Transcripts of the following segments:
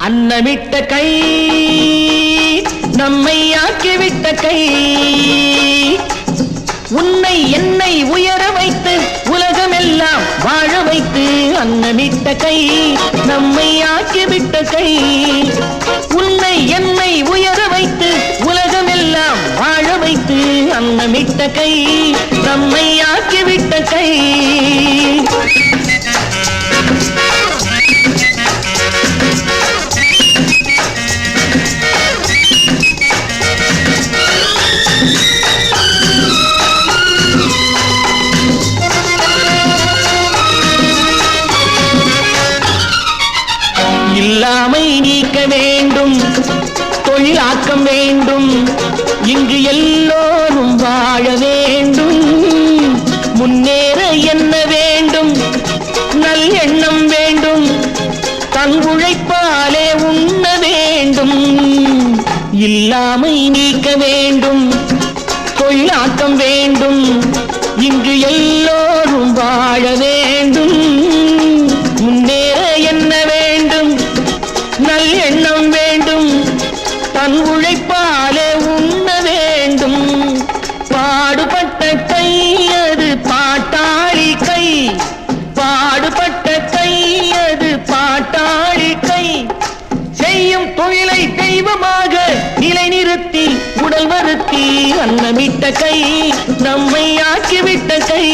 அன்னமிட்ட கை நம்மை ஆக்கிவிட்ட கை உன்னை என்னை உயர வைத்து உலகமெல்லாம் வாழ வைத்து அன்னமிட்ட கை நம்மை ஆக்கிவிட்ட கை உன்னை என்னை உயர வைத்து உலகமெல்லாம் வாழ வைத்து அன்னமிட்ட கை நம்மை ஆக்கிவிட்ட கை இல்லாமை நீக்க வேண்டும் தொழிலாக்கம் வேண்டும் இங்கு எல்லோரும் வாழ வேண்டும் முன்னேற என்ன வேண்டும் நல் எண்ணம் வேண்டும் தன் உழைப்பாலே உண்ண வேண்டும் இல்லாமை நீக்க வேண்டும் தொழிலாக்கம் வேண்டும் இங்கு எல்லோரும் வாழ வேண்டும் முன்னேற என்ன வேண்டும் நல் எண்ணம் வேண்டும் தன் உழைப்பாலே உண்ண வேண்டும் பாடுபட்ட கை அது பாட்டாளி கை பாடுபட்ட கை அது பாட்டாளி கை செய்யும் தொழிலை தெய்வமாக நிலைநிறுத்தி உடல் வருத்தி அன்னமிட்ட கை நம்மை ஆக்கிவிட்ட கை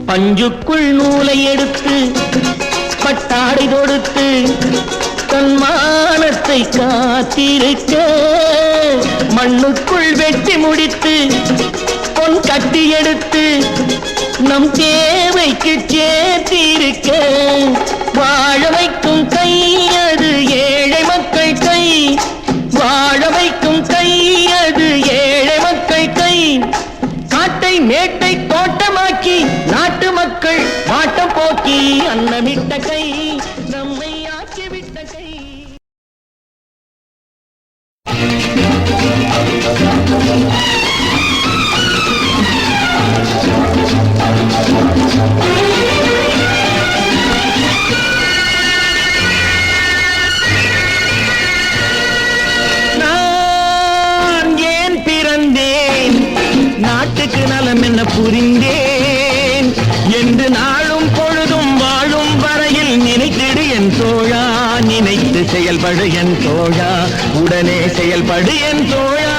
பஞ்சுக்குள் நூலை எடுத்து பட்டாடை கொடுத்து தன் மானத்தை காத்திருக்க மண்ணுக்குள் வெட்டி முடித்து பொன் கட்டி எடுத்து நம் தேவைக்கு சேர்த்திருக்க வாழ வைக்கும் கை அது ஏழை மக்கள் கை வாழ வைக்கும் கை அது ஏழை மக்கள் கை காட்டை மேட்டை தோட்டமாக்கி நாட்டு மக்கள் வாட்டம் போக்கி அன்னமிட்ட கை நம்மை ஆக்கிவிட்ட கை நான் ஏன் பிறந்தேன் நாட்டுக்கு நலம் என்ன புரிந்தேன் என்று நாளும் பொழுதும் வாழும் வரையில் நினைத்திடு என் தோழா நினைத்து செயல்படு என் தோழா உடனே செயல்படு என் தோழா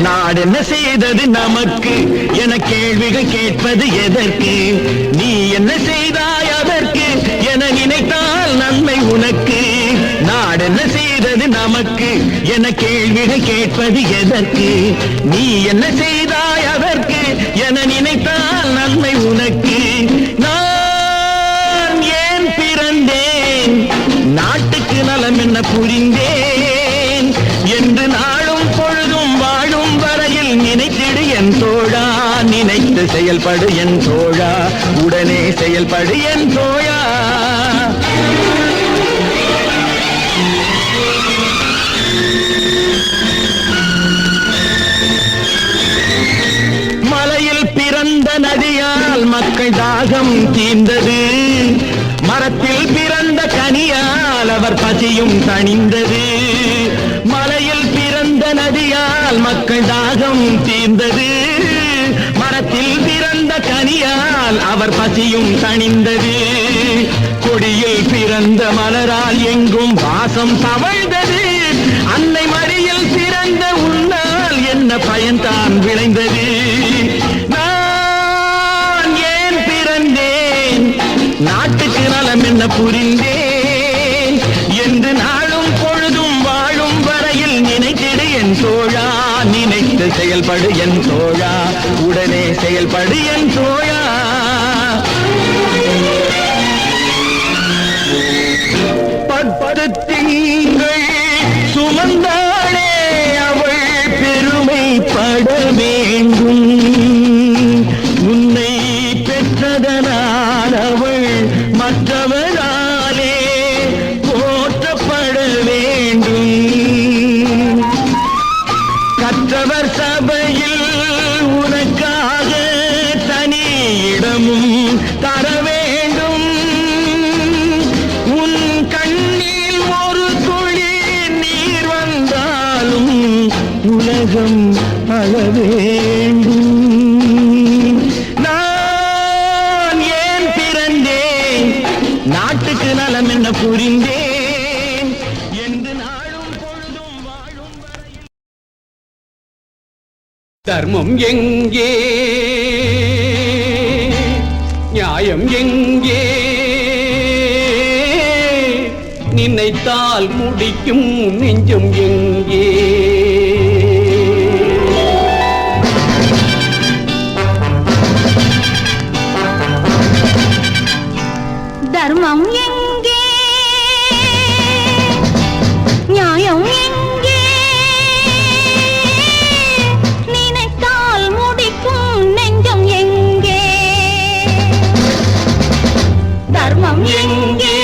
நாடென்ன செய்தது நமக்கு என கேள்விகள் கேட்பது எதற்கு நீ என்ன செய்தாய் அதற்கு என நினைத்தால் நன்மை உனக்கு நாடென்ன செய்தது நமக்கு என கேள்விகள் கேட்பது எதற்கு நீ என்ன செய்தாய் அதற்கு என நினைத்தால் நன்மை உனக்கு நான் ஏன் பிறந்தேன் நாட்டுக்கு நலம் என்ன புரிந்தேன் என்று நாளும் பொழுதும் வாழும் வரையில் நினைத்திடு என் தோழா நினைத்து செயல்படு என் தோழா உடனே செயல்படு என் தோழா மலையில் பிறந்த நதியால் மக்கள் தாகம் தீர்ந்தது மரத்தில் பிறந்த கனியால் அவர் பசியும் தணிந்தது மலையில் பிறந்த நதியால் மக்கள் தாகம் தீர்ந்தது மரத்தில் பிறந்த கனியால் அவர் பசியும் தணிந்தது கொடியில் பிறந்த மலரால் எங்கும் வாசம் தவழ்ந்தது அன்னை மடியில் பிறந்த உன்னால் என்ன என்ன பயன்தான் விளைந்தது? நான் ஏன் பிறந்தேன்? நாட்டுக்கு நலம் என்ன புரிந்தேன் என்று நாளும் பொழுதும் வாழும் வரையில் நினைத்திடு என் தோழா, நினைத்து செயல்படு என் தோழா, உடனே செயல்படு என் தோழா. பத்து திங்கள் சுமந்தாளே அவள் பெருமைப்பட வேண்டும். உன்னை பெற்றதனால் அவள் மற்றவராலே போற்றப்பட வேண்டும். கற்றவர் சபையில் உனக்காக தனி இடமும் தர வேண்டும். உன் கண்ணில் ஒரு துளி நீர் வந்தாலும் உலகம் அழ வேண்டும். நான் ஏன் பிறந்தேன்? நாட்டுக்கு நலம் என்ன புரிந்தேன் என்று நாளும் பொழுதும் வாழும் வரையில். தர்மம் எங்கே, நியாயம் எங்கே? நினைத்தால் முடிக்கும் நெஞ்சம் எங்கே? தர்மம் எங்கே, நியாயம் எங்கே? நினைத்தால் முடிக்கும் நெஞ்சம் எங்கே? தர்மம் எங்கே,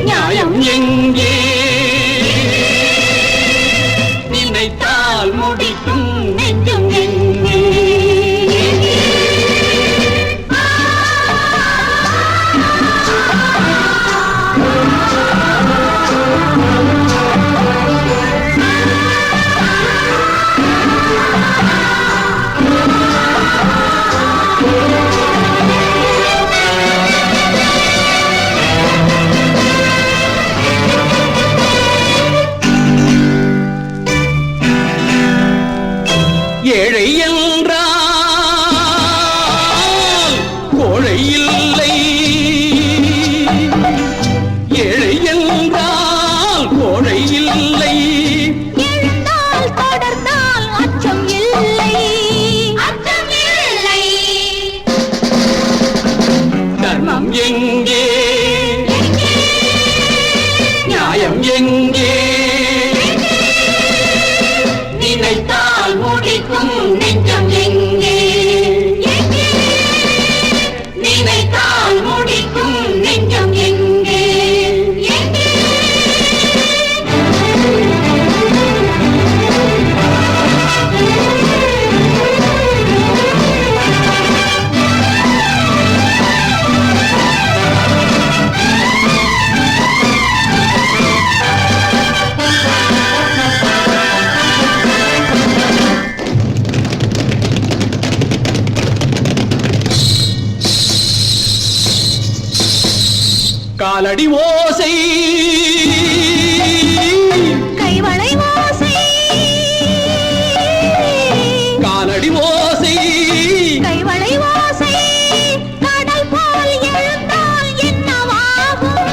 நியாயம் எங்கே? நினைத்தால் முடிக்கும் நெஞ்சம் எங்கே? ஏழை என்றால் கோழை இல்லை, ஏழை என்றால் கோழை இல்லை. எழுந்தால் தொடர்ந்தால் அச்சம் இல்லை, அச்சம் இல்லை. தர்மம் எங்கே, நியாயம் எங்கே? நினைத்தால் முடிக்கும் நெஞ்சம் எங்கே? நினைத்தால் முடிக்கும் நெஞ்சம் எங்கே? காலடி ஓசை, கைவளை ஓசை, காலடி ஓசை, கைவளை ஓசை. கடல் போல் எழுந்தால் என்னவாகும்?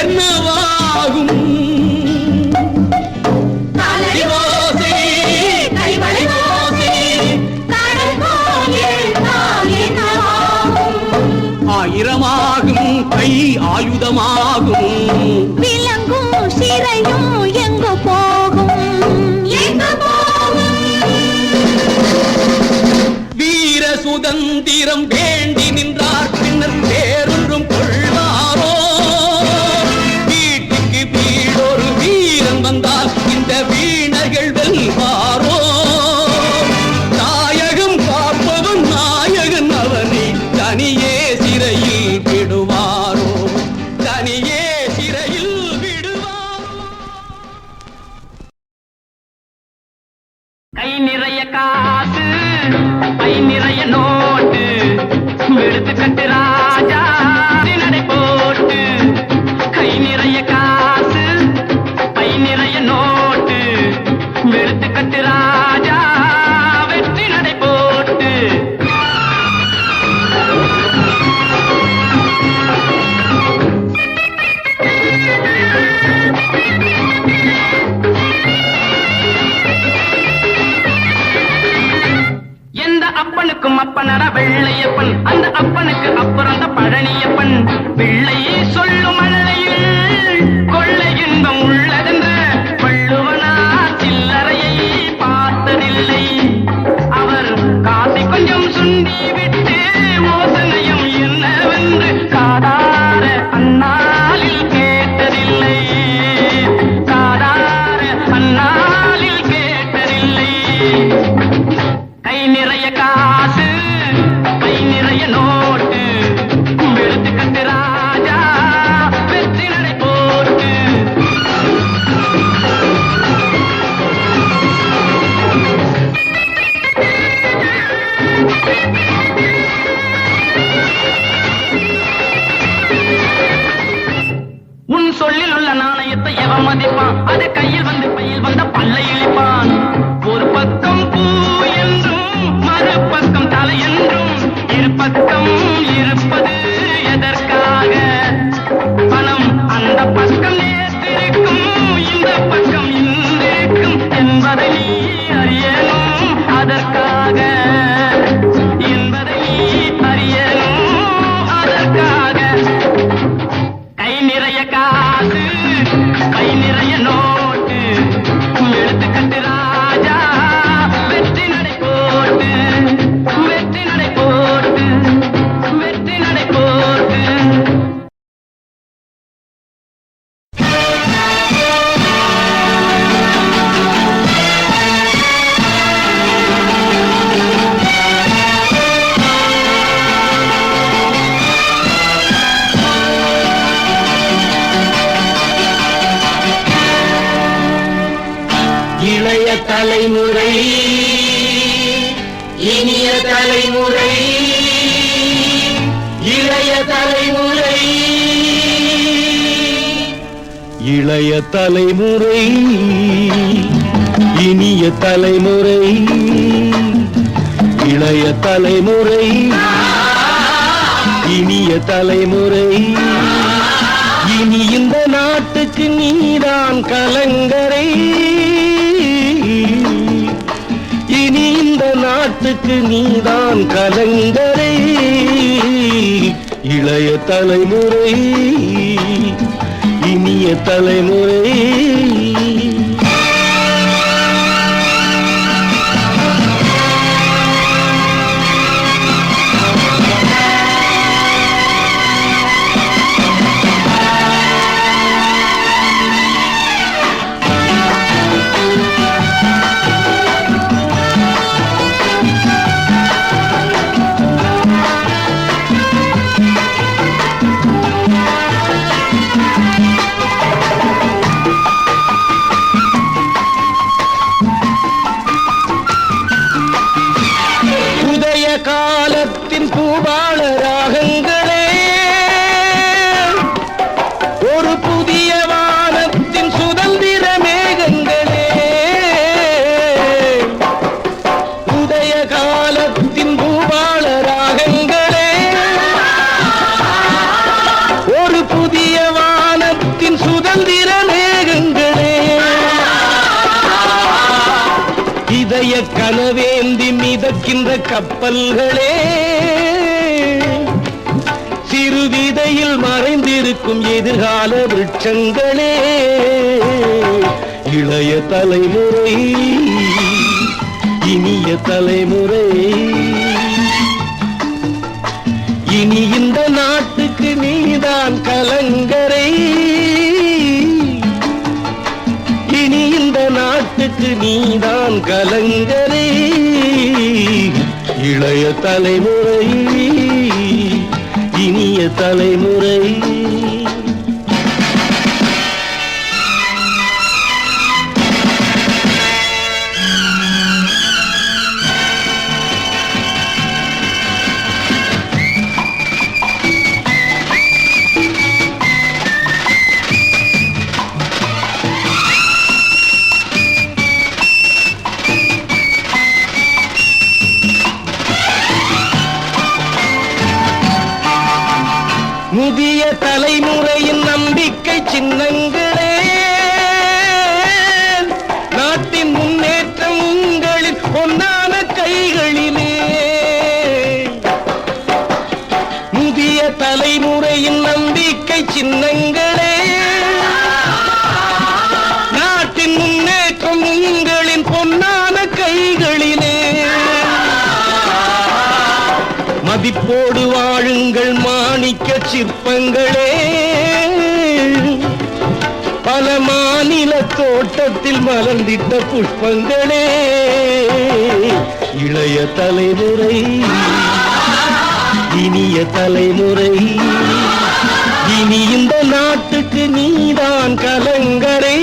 என்னவாகும்? காலடி ஓசை, கைவளை ஓசை. கடல் போல் எழுந்தால் என்னவாகும்? ஆயிரமாகும் கை ஆயுதமாகும். விலங்கும் சிறையும் எங்கு போகும்? எங்கு போகும்? வீர சுதந்திரம் வேண்டி நின்றார் பின்னர் வேறொன்றும் கொள்வாரோ? வீட்டுக்கு வீடொரு வீரன் வந்தால் இந்த வீணர்கள் வெல்வாரோ? நாயகம் காப்பவன் நாயகன் அவனை தனியே சிறையில் விடுவாரோ? தனியே சிறையில் விடுவாரோ? கை நிறைய காசு, பை நிறைய நோட்டு, எடுத்து கட்டு ராஜா நடை போட்டு. கை நிறைய காசு, பை நிறைய நோட்டு, கட்டு ராஜா வெற்றி நடை போட்டு எந்த அப்பனுக்கும் அப்பனட வெள்ளையப்பன், அந்த அப்பனுக்கு அப்புறம் பழனியப்பன். பிள்ளை சொல்லும் அள்ளையில் கொள்ளை இன்பம் உள்ளதென்ற வள்ளுவனா சில்லறையை பார்த்ததில்லை. அவர் காசை கொஞ்சம் சுண்டி விட்டு மோசனையும் என்னவென்று சாதார அந்நாளில் கேட்டதில்லை. சாதார அந்நாளில் கேட்டதில்லை. கை நிறைய காசு கை நிறைய நோட்டு வெளுத்து கட்டு ராஜா வெற்றி நடை போட்டு. உன் சொல்லில் உள்ள நாணயத்தை எவன் மதிப்பான்? அது கையில் வந்து பையில் வந்த பல்லை இழிப்பான். ஒரு பக்கம் பூ என்றும் மறுபக்கம் தலை என்றும் இரு பக்கம் இருப்பது எதற்காக? பணம் அந்த பக்கம் நேற்றிருக்கும், இந்த பக்கம் இன்றிருக்கும் என்பதை நீ அறியணும். அதற்காக என்பதை நீ அறியணும். அதற்காக கை நிறைய காசு கை நிறைய நோட்டு எழுத்து கட்டு ராஜா வெற்றி நடை போட்டு. வெற்றி நடை போட்டு. வெற்றி நடை போட்டு. இளைய தலைமுறை இனிய தலைமுறை. இளைய தலைமுறை இளைய தலைமுறை இனிய தலைமுறை. இளைய தலைமுறை இனிய தலைமுறை. இனி இந்த நாட்டுக்கு நீதான் கலங்கரை. இனி இந்த நாட்டுக்கு நீதான் கலங்கரை. இளைய தலைமுறை இனிய தலைமுறை. காலத்தின் பூபாள ராகங்களே, ஒரு புதிய வானத்தின் சுதந்திர மேகங்களே. உதய காலத்தின் பூபாள ராகங்களே, ஒரு புதிய வானத்தின் சுதந்திர மேகங்களே. இதய கனவேந்தி மிதக்கின்ற கப்பல்களே, சிறு விதையில் மறைந்திருக்கும் எதிர்கால விருட்சங்களே. இளைய தலைமுறை இனிய தலைமுறை. இனி இந்த நாட்டுக்கு நீதான் கலங்கரை. இனி இந்த நாட்டுக்கு நீதான் கலங்கரை. இளைய தலைமுறை இனிய தலைமுறை. புதிய தலைமுறையின் நம்பிக்கை சின்னங்களே, நாட்டின் முன்னேற்றம் உங்களின் பொன்னான கைகளிலே. புதிய தலைமுறையின் நம்பிக்கை சின்னங்களே, நாட்டின் முன்னேற்றம் உங்களின் பொன்னான கைகளிலே. மதிப்போடு வாழுங்கள் மாணிக்க சிற்பங்களே, பல மாநில தோட்டத்தில் மலர்ந்திட்ட புஷ்பங்களே. இளைய தலைமுறை, இனிய தலைமுறை, இனி இந்த நாட்டுக்கு நீதான் கலங்கரை.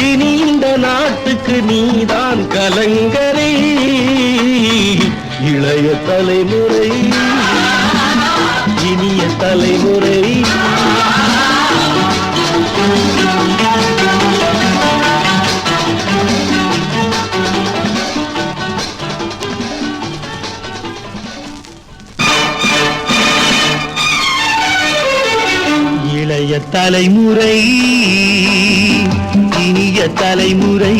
இனி இந்த நாட்டுக்கு நீதான் கலங்கரை. இளைய தலைமுறை, இனிய தலைமுறை. இளைய தலைமுறை, இனிய தலைமுறை.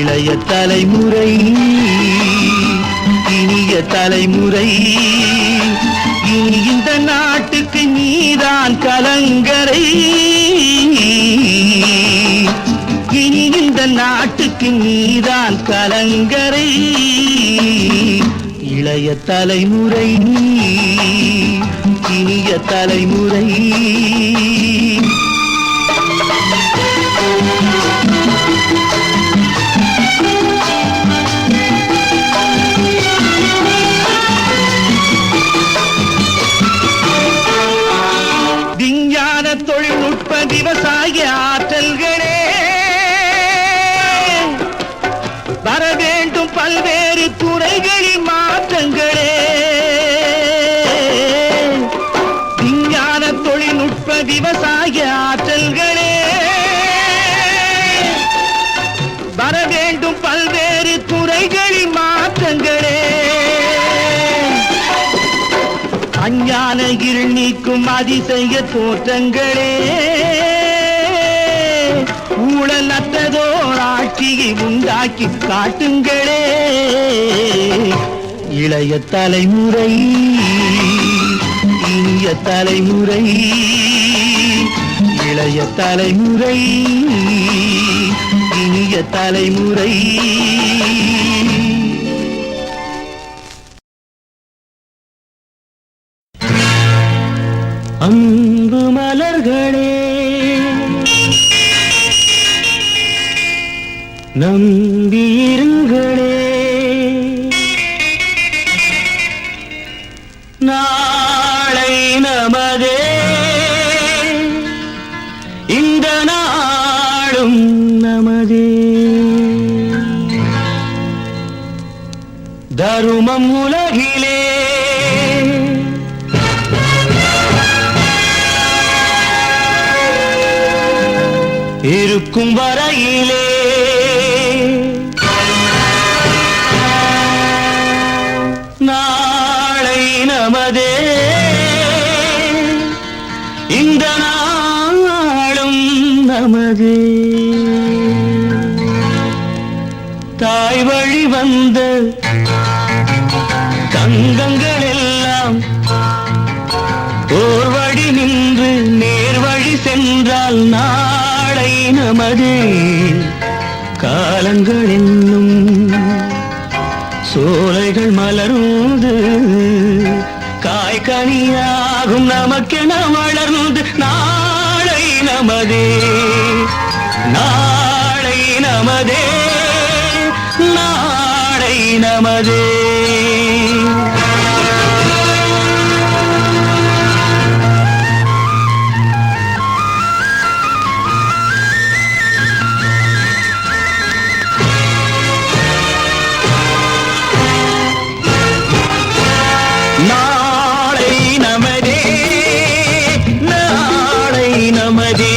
இளைய தலைமுறை, இனிய தலைமுறை. இனி இந்த நாட்டுக்கு நீதான் கலங்கரை. இனி இந்த நாட்டுக்கு நீதான் கலங்கரை. இளைய தலைமுறை, இனிய தலைமுறை. விஞ்ஞான தொழில்நுட்ப விவசாய ஆற்றல்களே, வர வேண்டும் பல்வேறு துறைகளில் மாற்றங்களே. விஞ்ஞான தொழில்நுட்ப விவசாய ஆற்றல்களே, வர வேண்டும் பல்வேறு துறைகளில் மாற்றங்களே. அஞ்ஞான இருள் நீக்கும் அதிசய தோற்றங்களே, ஊழல் அற்றதோர் ஆட்சியை உண்டாக்கி காட்டுங்களே. இளைய தலைமுறை, இனிய தலைமுறை. இளைய தலைமுறை, இனிய தலைமுறை. அன்பு மலர்களே, நம்பியிருங்களே. நாளை நமதே, இந்த நாளும் நமதே. தருமம் உலகிலே இருக்கும் வரையிலே நாளை நமதே, இந்த நாளும் நமதே. தாய் வழி வந்த தங்கங்கள் எல்லாம் ஓர் வழி நின்று நேர் வழி சென்றால் நாளை நமதே. காலங்கள் என்னும் சோலைகள் மலர்ந்து காய்கனியாகும் நமக்கென வளர்ந்து நாளை நமதே. நாளை நமதே, நாளை நமதே. நாளை நமதே, நாளை நமதே.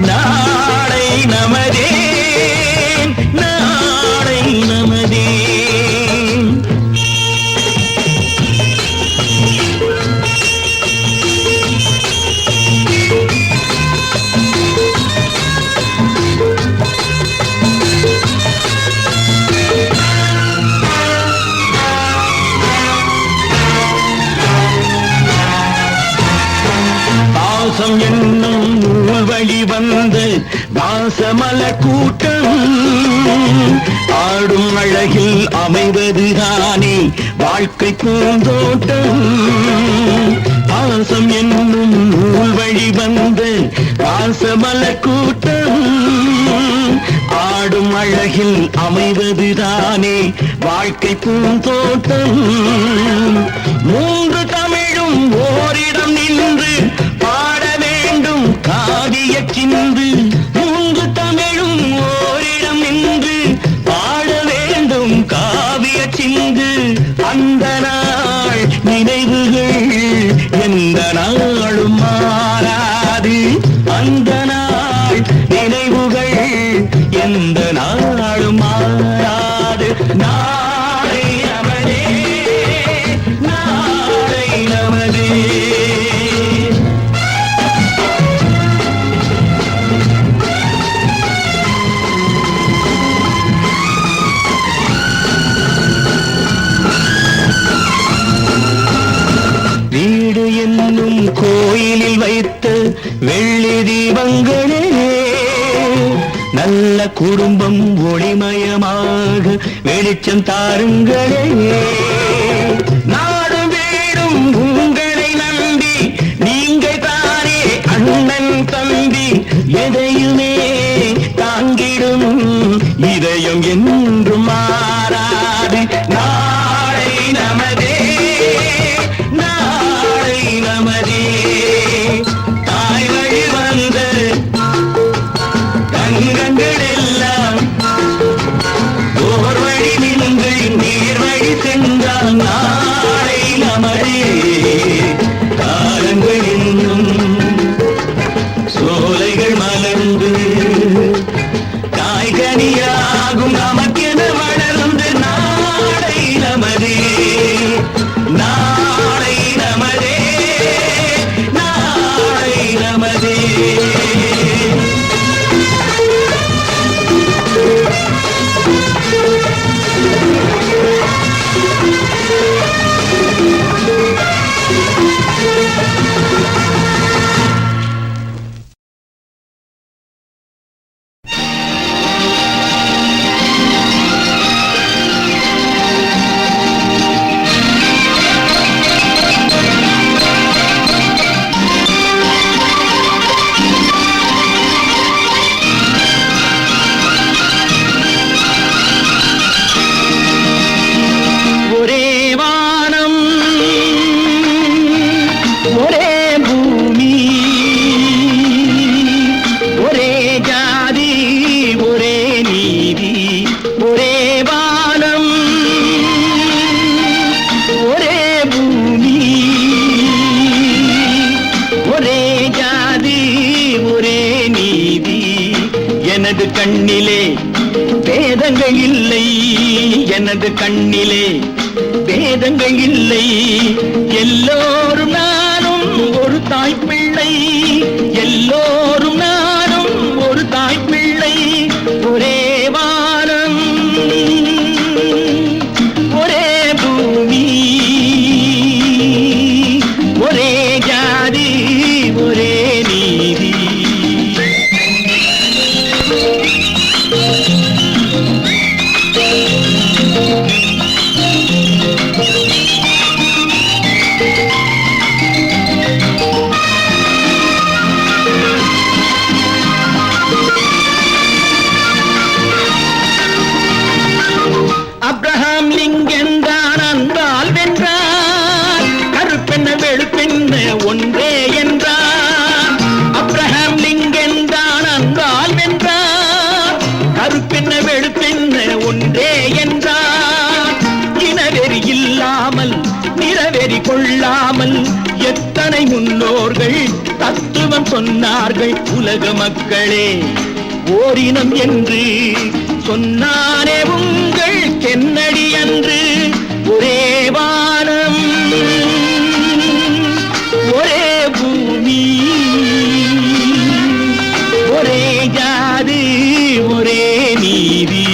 நாளை நமதே, நாளை நமதே. வந்து வாசமல கூட்டம் ஆடும் அழகில் அமைவதுதானே வாழ்க்கை பூந்தோட்டம். பாசம் என்னும் நூல் வழி வந்த வாசமல கூட்டம் ஆடும் அழகில் அமைவதுதானே வாழ்க்கை பூந்தோட்டம். மூன்று தமிழும் ஓரிடம் நின்று பாட வேண்டும் காவிய சிந்து. மூன்று தமிழும் ஓரிடம் நின்று பாட வேண்டும் காவிய சிந்து. அந்த நாள் நினைவுகள் எந்த நாளும் மாறாது. அந்த நாள் நினைவுகள் எந்த நாளும் மாறாது. நாளை நமதே, நாளை நமதே. வீடு என்னும் கோயிலில் வைத்த வெள்ளி தீபங்களே நல்ல குடும்பம் ஒளிமயமாக வெளிச்சம் தாருங்களே. நாடும் வீடும் உங்களை நம்பி நீங்கள் தானே அண்ணன் தம்பி. எதையுமே தாங்கிடும் இதயம் என்றும் மாறாது. நாளை நமதே, நாளை நமதே. தாய் வழி வந்த தங்கங்கள் எல்லாம் ஓர் வழி நின்று நீர் வழி சென்றால் நாளை நமதே. காலங்கள் இன்னும் சோலைகள் மலர்ந்து காய்கனியாகும் நமக்கென வளர்ந்து நாளை நமதே, நாளை நமதே, நாளை நமதே. எனது கண்ணிலே வேதங்கள் இல்லை, எனது கண்ணிலே வேதங்கள் இல்லை. எல்லோரும் நானும் ஒரு தாய்ப்பிள்ளை, எல்லோரும் நானும் ஒரு தாய்ப்பிள்ளை. ஒரே வானம் ஒரே பூமி, ஒரே ஜாதி ஒரே நீதி. அப்ரஹாம் லிங்கன் தான் அன்பால் வென்றார், கருப்பென்ன வெளுப்பென்ன ஒன்றே என்றார். அப்ரஹாம் லிங்கன் தான் அன்பால் வென்றார், கருப்பென்ன வெளுப்பென்ன ஒன்றே என்றார். இனவெறி இல்லாமல் நிறவெறி கொள்ளாமல் எத்தனை முன்னோர்கள் தத்துவம் சொன்னார்கள். உலக மக்களே ஓரினம் என்று சொன்னானே உங்கள் கென்னடி அன்று. ஒரே வானம் ஒரே பூமி, ஒரே ஜாதி ஒரே நீதி.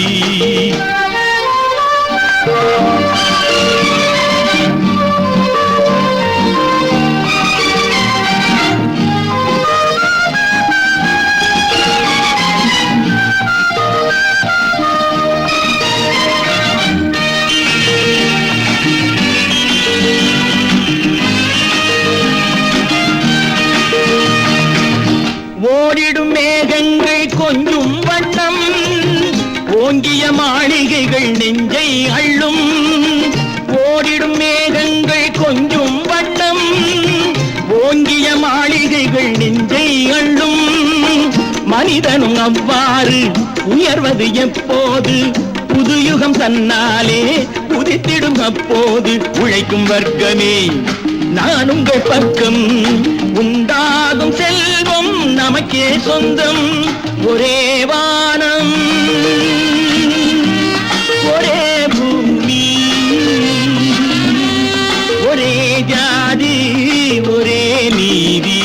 ஓங்கிய மாளிகைகள் நெஞ்சை அள்ளும், ஓடிடும் மேகங்கள் கொஞ்சும் வண்ணம். ஓங்கிய மாளிகைகள் நெஞ்சை அள்ளும், மனிதனும் அவ்வாறு உயர்வது எப்போது? புதுயுகம் தன்னாலே உதித்திடும் அப்போது. உழைக்கும் வர்க்கமே நான் உங்கள் பக்கம், உண்டாகும் செல்வம் நமக்கே சொந்தம். ஒரே வானம், ஒரே பூமி, ஒரே ஜாதி, ஒரே நீதி.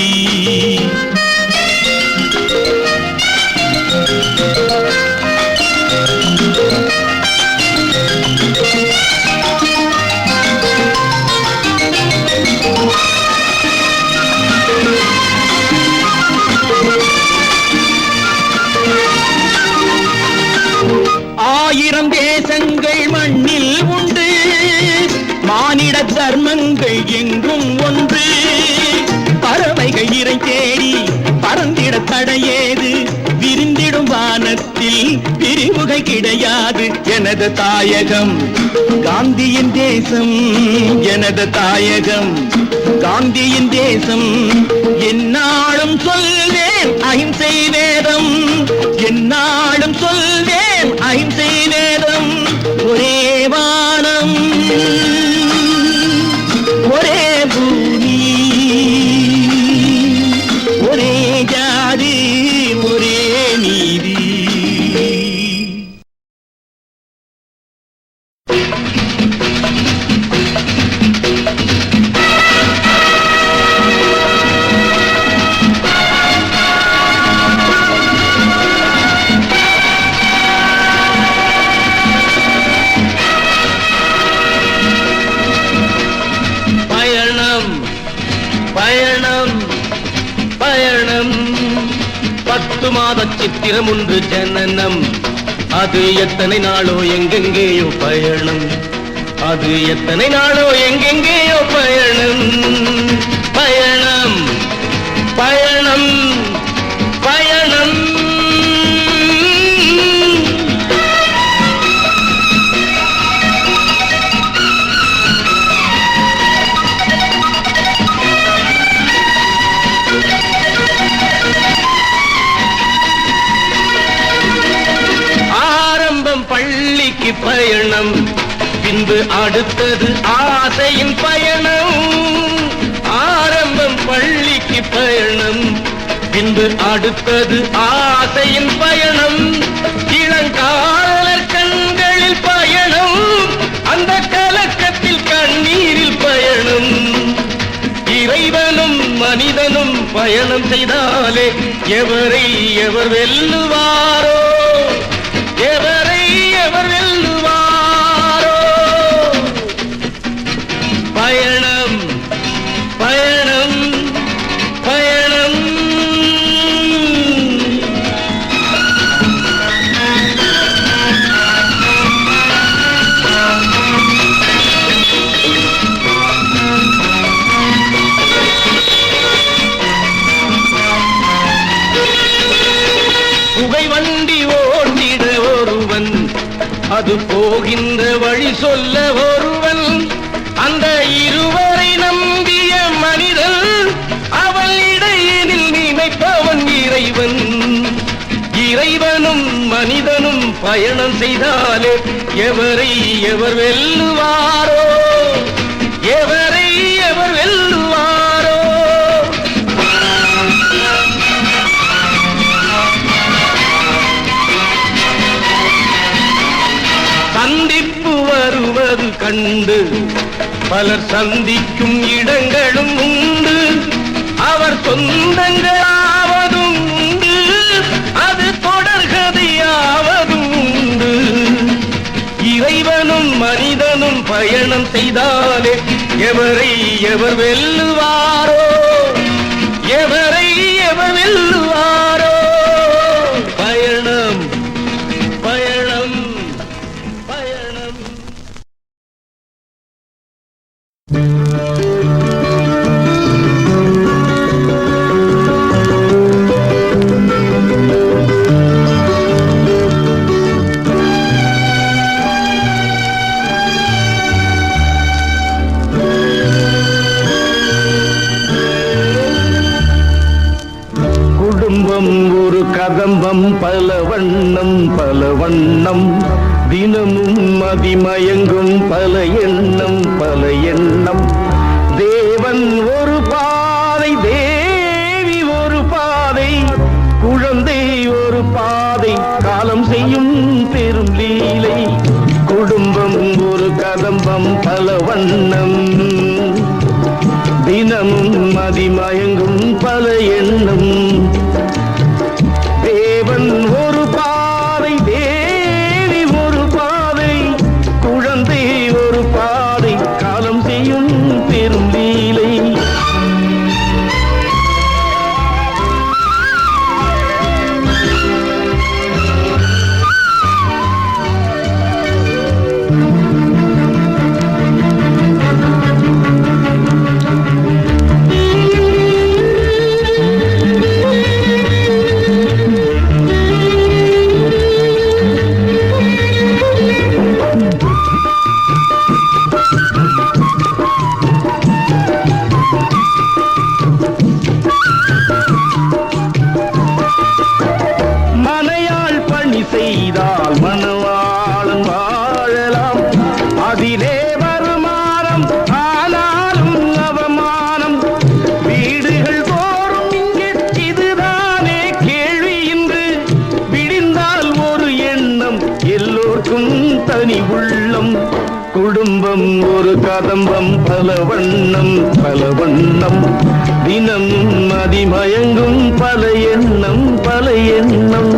ஆயிரம் தேசங்கள் மண்ணில் உண்டு, மானிட தர்மங்கள் எங்கும் ஒன்று. பறவைகள் இறை தேடி பறந்திட தடையேது? விரிந்திடும் வானத்தில் பிரிவுகை கிடையாது. எனது தாயகம் காந்தியின் தேசம், எனது தாயகம் காந்தியின் தேசம். என்னாலும் சொல்வேன் அஹிம்சை வேதம், என்னாலும் சொல்வேன் அஹிம்சை வேதம். ஒரே வானம், ஒரே பூமி, ஒரே ஜாதி, ஒரே நீதி. சித்திரம் ஒன்று ஜனனம், அது எத்தனை நாளோ எங்கெங்கேயோ பயணம், அது எத்தனை நாளோ எங்கெங்கேயோ பயணம். பயணம் பயணம் பயணம். பள்ளிக்கு பயணம், பின்பு அடுத்தது ஆசையின் பயணம். ஆரம்பம் பள்ளிக்கு பயணம், பின்பு அடுத்தது ஆசையின் பயணம். இளங்காலர் கண்களில் பயணம், அந்த கலக்கத்தில் கண்ணீரில் பயணம். இறைவனும் மனிதனும் பயணம் செய்தாலே எவரை எவர் வெல்லுவாரோ, எவரை எவர் வெல்லுவாரோ. பயணம் பயணம் பயணம். புகை வண்டி ஓட்டிட ஒருவன், அது போகின்ற வழி சொல்ல ஒருவன். அந்த இருவரை நம்பிய மனிதன், அவள் இடையினில் நினைப்பவன் இறைவன். இறைவனும் மனிதனும் பயணம் செய்தாலே எவரை எவர் வெல்லுவாரோ, எவரை எவர் வெல்லுவாரோ. சந்திப்பு வருவது கண்டு பலர் சந்திக்கும் இடங்களும் உண்டு. அவர் சொந்தங்களாவதும் உண்டு, அது தொடர்கதையாவதும் உண்டு. இறைவனும் மனிதனும் பயணம் செய்தாலே எவரை எவர் வெல்லுவாரோ, எவரை எவர் வெல்லுவாரோ. பயணம் பயணம் பயணம். எல்லாம் பல வண்ணம் பல வண்ணம், தினமும் மதிமயங்கும் பல எண்ணம் பல எண்ணம். தேவன் ஒரு பாதை, தேவி ஒரு பாதை, குழந்தை ஒரு பாதை, காலம் செய்யும் பெரும் லீலை. குடும்பம் ஒரு கதம்பம் பல வண்ணம், தினமும் மதிமயங்கும் பல எண்ணம். தேவன் ஒரு பாதை, தேவி ஒரு பாதை, குழந்தை ஒரு பாதை, காலம் செய்யும் பெரும் லீலை. செய்தால் மனவாளன் வாழலாம், அதிலே வருமானம் ஆனாலும் அவமானம். வீடுகள் தோறும் இங்கே இதுதானே கேள்வி இன்று, விடிந்தால் ஒரு எண்ணம் எல்லோருக்கும் தனி உள்ளம். குடும்பம் ஒரு கதம்பம் பல வண்ணம் பல வண்ணம், தினமும் மதிமயங்கும் பல எண்ணம் பல எண்ணம்.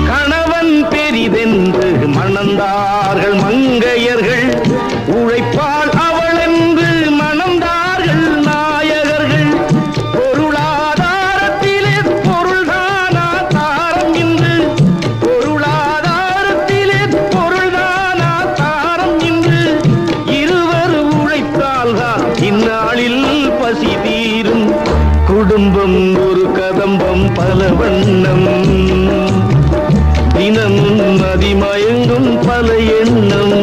கணவன் பெரிதென்று மணந்தார்கள் மங்கையர்கள், உழைப்பால் அவள் என்று மணந்தார்கள் நாயகர்கள். பொருளாதாரத்திலே பொருள்தானா தாரம் என்று, பொருளாதாரத்திலே பொருள்தானா தாரம் என்று, இருவர் உழைத்தால்தான் இந்நாளில் பசி தீரும். குடும்பம் ஒரு கதம்பம் பல வண்ணம், தினமும் மதிமயங்கும் பல எண்ணம்.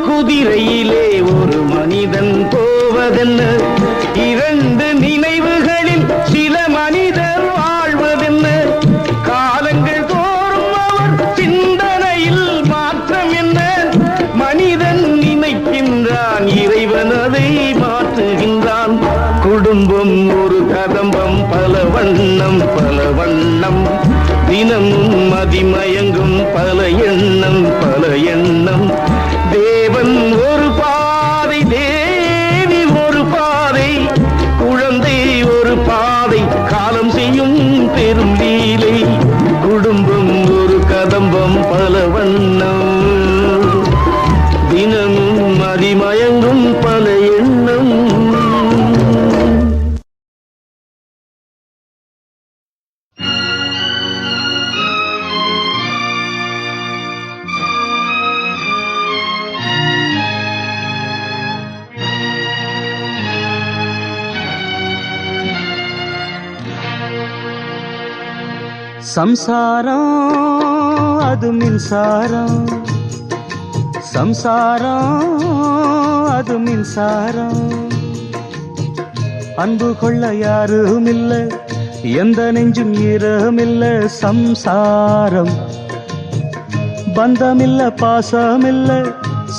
குதிரையிலே ஒரு மனிதன் போவதென்ன, இரண்டு நினைவுகளில் சில மனிதர் வாழ்வதென்ன. காலங்கள் தோறும் அவர் சிந்தனையில் மாற்றம் என்ன, மனிதன் நினைக்கின்றான் இறைவன் அதை மாற்றுகின்றான். குடும்பம் ஒரு கதம்பம் பல வண்ணம் பல வண்ணம், தினமும் மதிமயங்கும் பல எண்ணம் பல எண்ணம். தேவன் ஒரு பாதை, தேவி ஒரு பாதை, குழந்தை ஒரு பாதை, காலம் செய்யும் பெரும் லீலை. குடும்பம் ஒரு கதம்பம் பல வண்ணம், தினமும் மதிமயங்கும் பல எண்ணம். சம்சாரம் அது மின்சாரம், சம்சாரம் அது மின்சாரம். அன்பு கொள்ள யாரும் இல்ல, எந்த நெஞ்சும் ஈரமில்ல. சம்சாரம் பந்தமில்ல பாசமில்ல,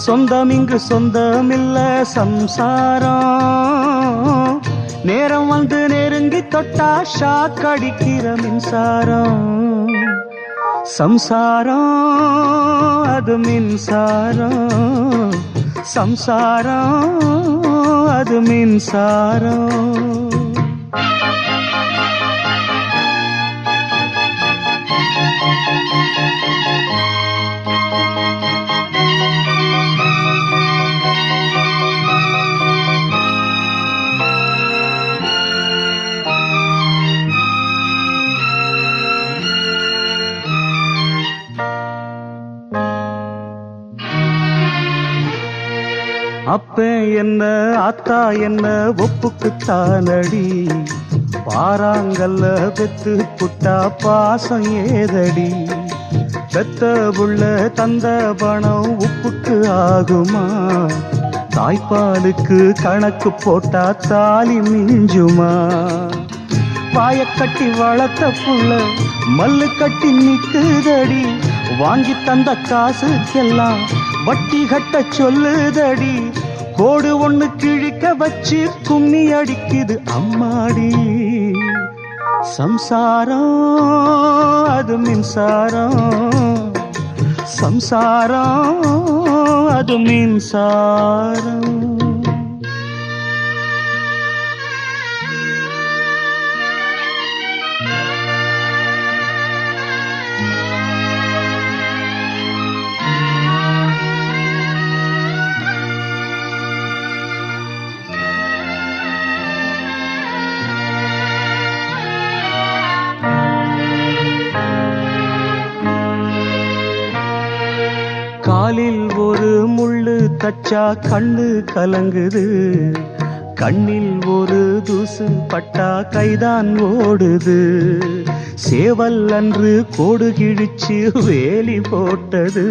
சொந்தம் இங்கு சொந்தமில்ல. சம்சாரம் நேரம் வந்து நெருங்கி தொட்டா ஷாக் அடிக்கிற மின்சாரம். சம்சாரம் அது மின்சாரம், சம்சாரம் அது மின்சாரம். அப்ப என்ன அத்தா என்ன ஒப்புக்குத்தானடி, பாறாங்கல்ல பெத்து புட்டா பாசம் ஏதடி. பெத்த புள்ள தந்த பணம் உப்புக்கு ஆகுமா, தாய்ப்பாலுக்கு கணக்கு போட்டா தாலி மிஞ்சுமா. வாயக்கட்டி வளர்த்த புள்ள மல்லு கட்டி நிக்குதடி, வாங்கி தந்த காசுக்கெல்லாம் வட்டி கட்ட சொல்லுதடி. கோடு ஒண்ணு கிழிக்க வச்சு கும்மி அடிக்குது அம்மாடி. சம்சாரம் அது மின்சாரம், சம்சாரம் அது மின்சாரம். காலில் ஒரு முள்ளு தச்சா கண்ணு கலங்குது, கண்ணில் ஒரு தூசு பட்டா கைதான் ஓடுது. சேவல் அன்று கோடு கிழிச்சு வேலி போட்டது,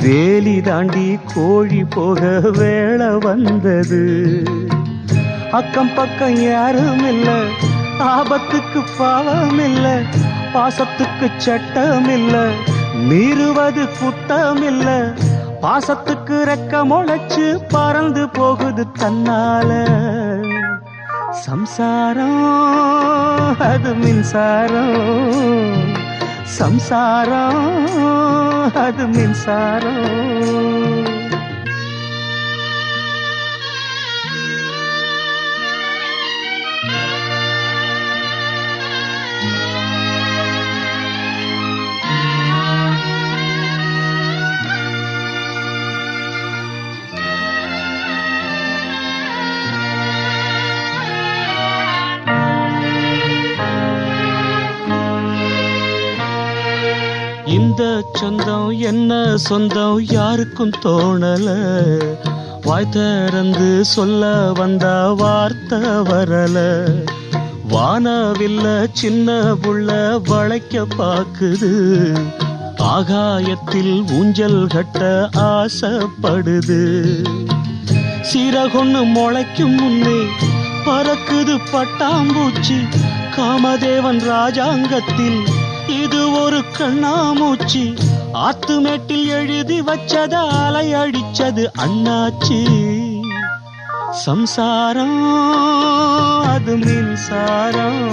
வேலி தாண்டி கோழி போக வேளை வந்தது. அக்கம் பக்கம் யாரும் இல்ல, ஆபத்துக்கு பாவம் இல்ல, பாசத்துக்கு சட்டம் இல்ல, மீறுவது குத்தம் இல்ல. பாசத்துக்கு ரெக்க முளைச்சு பறந்து போகுது தன்னால. சம்சாரம் அது மின்சாரம், சம்சாரம் அது மின்சாரம். இந்த சொந்தம் என்ன சொந்தம் யாருக்கும் தோணல, வாய் திறந்து சொல்ல வந்தா வார்த்தை வரல. வானவில்ல சின்ன புள்ள வளைக்க பாக்குது, ஆகாயத்தில் ஊஞ்சல் கட்ட ஆசைப்படுது. சீரகொன்னு முளைக்கும் முன்னே பறக்குது பட்டாம்பூச்சி, காமதேவன் ராஜாங்கத்தில் இது ஒரு கண்ணாமூச்சி. ஆத்துமேட்டில் எழுதி வச்சத அலை அடிச்சது அண்ணாச்சி. சம்சாரம் அது மின்சாரம்,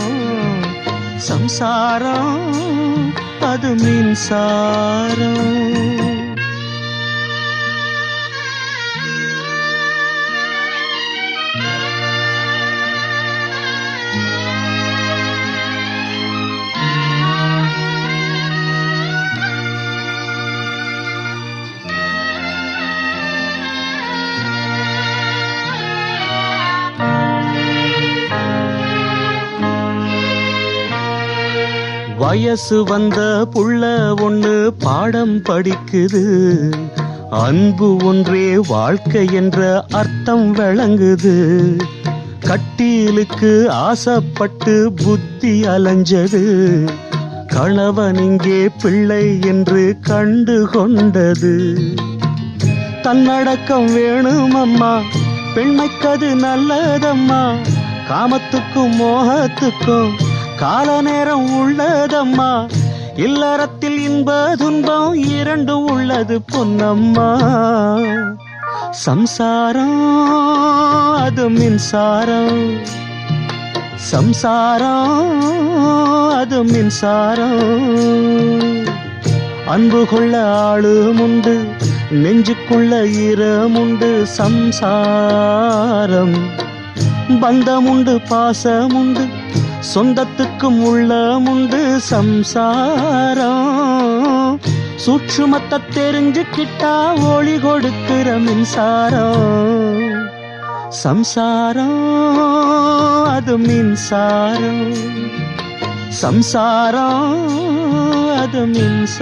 சம்சாரம் அது மின்சாரம். வயசு வந்த புள்ள ஒண்ணு பாடம் படிக்குது, அன்பு ஒன்றே வாழ்க்கை என்ற அர்த்தம் விளங்குது. கட்டிலுக்கு ஆசைப்பட்டு புத்தி அலைஞ்சது, கணவன் இங்கே பிள்ளை என்று கண்டு கொண்டது. தன்னடக்கம் வேணும் அம்மா, பெண்மைக்கது நல்லதம்மா. காமத்துக்கும் மோகத்துக்கும் கால நேரம் உள்ளதம்மா, இல்லறத்தில் இன்ப துன்பம் இரண்டும் உள்ளது பொன்னம்மா. சம்சாரம் அது மின்சாரம், சம்சாரம் அது மின்சாரம். அன்பு கொள்ள ஆளும் உண்டு, நெஞ்சுக்குள்ள ஈரமுண்டு சம்சாரம், பந்தமுண்டு பாசமுண்டு, சொந்தத்துக்கும் உள்ளமுண்டு சம்சாரம். சூட்சுமத்தை தெரிஞ்சுக்கிட்டா ஒளி கொடுக்கிற மின்சாரம். சம்சாரம் அது மின்சாரம், சம்சாரம் அது மின்சாரம்.